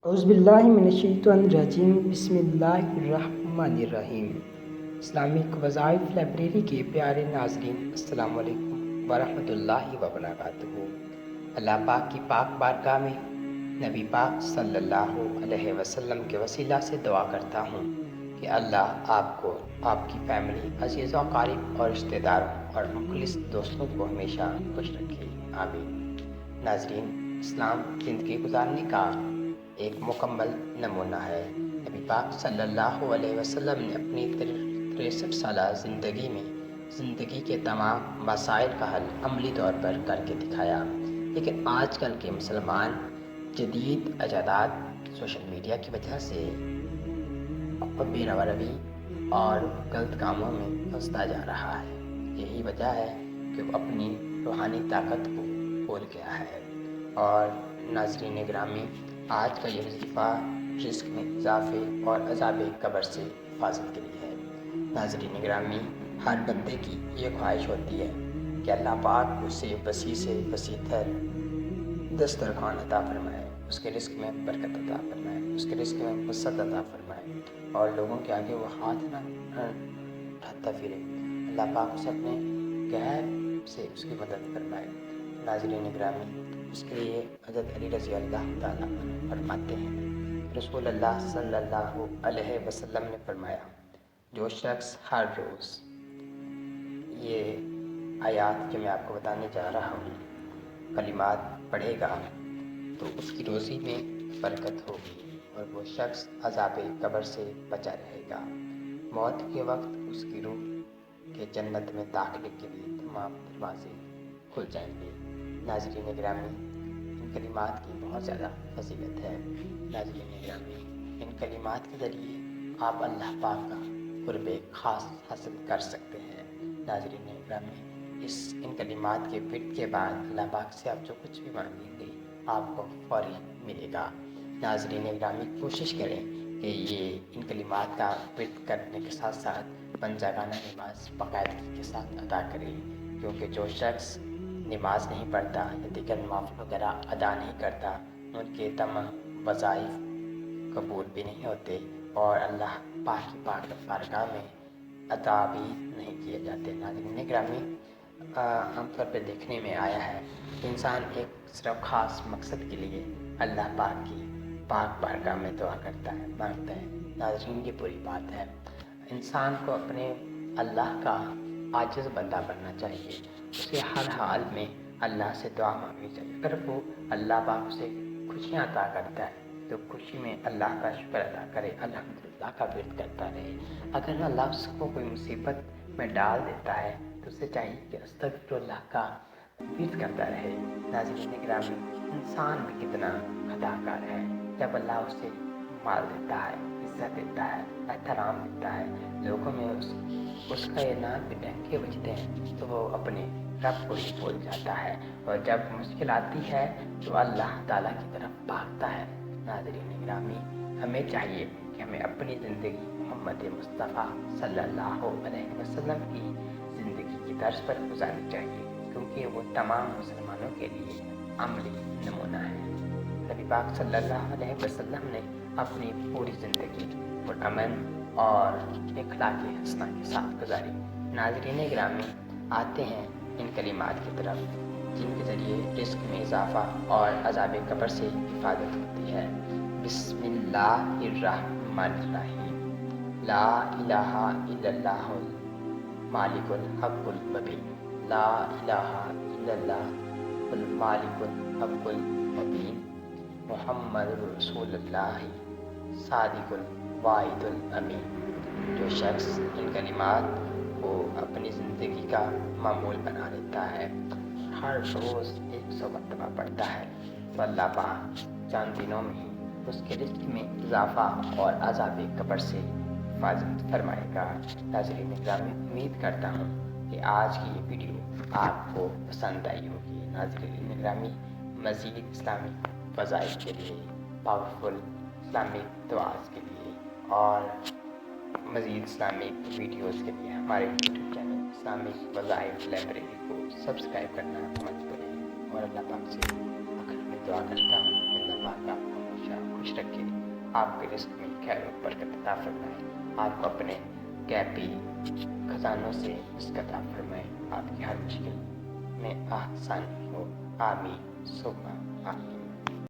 اعوذ باللہ من الشیطان الرجیم، بسم اللہ الرحمن الرحیم۔ اسلامک وظائف لائبریری کے پیارے ناظرین، السلام علیکم ورحمۃ اللہ وبرکاتہ۔ اللہ پاک کی پاک بارگاہ میں نبی پاک صلی اللہ علیہ وسلم کے وسیلہ سے دعا کرتا ہوں کہ اللہ آپ کو، آپ کی فیملی، عزیز و اقارب اور رشتہ داروں اور مخلص دوستوں کو ہمیشہ خوش رکھے، آمین۔ ناظرین، اسلام زندگی گزارنے کا ایک مکمل نمونہ ہے۔ نبی پاک صلی اللہ علیہ وسلم نے اپنی 63 سالہ زندگی میں زندگی کے تمام مسائل کا حل عملی طور پر کر کے دکھایا، لیکن آج کل کے مسلمان جدید ایجادات سوشل میڈیا کی وجہ سے بے روی اور غلط کاموں میں پھنستا جا رہا ہے۔ یہی وجہ ہے کہ وہ اپنی روحانی طاقت کو بھول گیا ہے۔ اور ناظرین گرامی، آج کا یہ وظیفہ رزق میں اضافے اور عذاب قبر سے حفاظت کے لیے ہے۔ ناظرین گرامی، ہر بندے کی یہ خواہش ہوتی ہے کہ اللہ پاک اسے وسیع سے وسیع تر دسترخوان عطا فرمائے، اس کے رزق میں برکت عطا فرمائے، اس کے رزق میں وسعت عطا فرمائے اور لوگوں کے آگے وہ ہاتھ نہ اٹھاتا پھرے۔ اللہ پاک اسے اپنے غیب سے اس کی مدد فرمائے۔ ناظرین گرامی، اس کے لیے حضرت علی رضی اللہ تعالیٰ عنہ فرماتے ہیں، رسول اللہ صلی اللہ علیہ وسلم نے فرمایا، جو شخص ہر روز یہ آیات جو میں آپ کو بتانے جا رہا ہوں کلمات پڑھے گا تو اس کی روزی میں برکت ہوگی اور وہ شخص عذاب قبر سے بچا رہے گا۔ موت کے وقت اس کی روح کے جنت میں داخلے کے لیے تمام دروازے کھل جائیں گے۔ ناظرین گرامی، ان کلمات کی بہت زیادہ فضیلت ہے۔ ناظرین گرامی، ان کلمات کے ذریعے آپ اللہ پاک کا قرب خاص حاصل کر سکتے ہیں۔ ناظرین گرامی، ان کلمات کے ورد کے بعد اللہ پاک سے آپ جو کچھ بھی مانگیں گے آپ کو فوری ملے گا۔ ناظرین گرامی، کوشش کریں کہ ان کلمات کا ورد کرنے کے ساتھ ساتھ پنجگانہ نماز باقاعدگی کے ساتھ ادا کریں، کیونکہ جو شخص نماز نہیں پڑھتا یا دیگر نوافل وغیرہ ادا نہیں کرتا، ان کے تمام وظائف قبول بھی نہیں ہوتے اور اللہ پاک کی پاک بارگاہ میں عطا بھی نہیں کیے جاتے۔ ناظرین گرامی، عام طور پہ دیکھنے میں آیا ہے کہ انسان ایک صرف خاص مقصد کے لیے اللہ پاک کی پاک بارگاہ میں دعا کرتا ہے، مانگتا ہے۔ ناظرین، یہ بری بات ہے۔ انسان کو اپنے اللہ کا عاجز بندہ بننا چاہیے، اسے ہر حال میں اللہ سے دعا مانگنی چاہیے۔ اگر وہ اللہ پاک اسے خوشیاں عطا کرتا ہے تو خوشی میں اللہ کا شکر ادا کرے، الحمدللہ کا ورد کرتا رہے۔ اگر اللہ اس کو کوئی مصیبت میں ڈال دیتا ہے تو اسے چاہیے کہ استغفر اللہ کا ورد کرتا رہے۔ ناظرین گرامی، انسان بھی کتنا خطاکار ہے، جب اللہ اسے مال دیتا ہے، عزت دیتا ہے، احترام دیتا ہے، لوگوں میں اس کا نام بھی ڈنکے بجتے ہیں تو وہ اپنے رب کو ہی بھول جاتا ہے اور جب مشکل آتی ہے تو اللہ تعالیٰ کی طرف بھاگتا ہے۔ ناظرین گرامی، ہمیں چاہیے کہ ہمیں اپنی زندگی محمد مصطفیٰ صلی اللہ علیہ وسلم کی زندگی کی طرز پر گزارنی چاہیے، کیونکہ وہ تمام مسلمانوں کے لیے عملی نمونہ ہے۔ نبی پاک صلی اللہ علیہ وسلم نے اپنی پوری زندگی پرامن اور اخلاق حسنہ کے ساتھ گزاری۔ ناظرین گرامی، آتے ہیں ان کلمات کی طرف جن کے ذریعے رزق میں اضافہ اور عذاب قبر سے حفاظت ہوتی ہے۔ بسم اللہ الرحمن الرحیم۔ لا الہ الا اللہ المالک الحق المبین، لا الہ الا اللہ المالک الحق المبین، محمد رسول اللہ صادق الواحد الامین۔ جو شخص ان کلمات کو اپنی زندگی کا معمول بنا لیتا ہے، ہر روز 100 مرتبہ پڑھتا ہے تو اللہ پاک چند دنوں میں ہی اس کے رزق میں اضافہ اور عذاب قبر سے حفاظت فرمائے گا۔ ناظرین گرامی، امید کرتا ہوں کہ آج کی یہ ویڈیو آپ کو پسند آئی ہوگی۔ ناظرین گرامی، مزید اسلامی وظائف کے لیے، پاورفل اسلامک دعاز کے لیے اور مزید اسلامک ویڈیوز کے لیے ہمارے یوٹیوب چینل اسلامک وظائف لائبریری کو سبسکرائب کرنا مت بھولیں اور اللہ پاک سے آخر میں دعا کرتا ہوں کہ اللہ پاک آپ کو ہمیشہ خوش خوش رکھے، آپ کے رزق میں خیر و برکت عطا فرمائے، آپ کو اپنے غیبی خزانوں سے رزق عطا فرمائے، آپ کی ہر مشکل میں آسانی ہو، آمین ثم آمین۔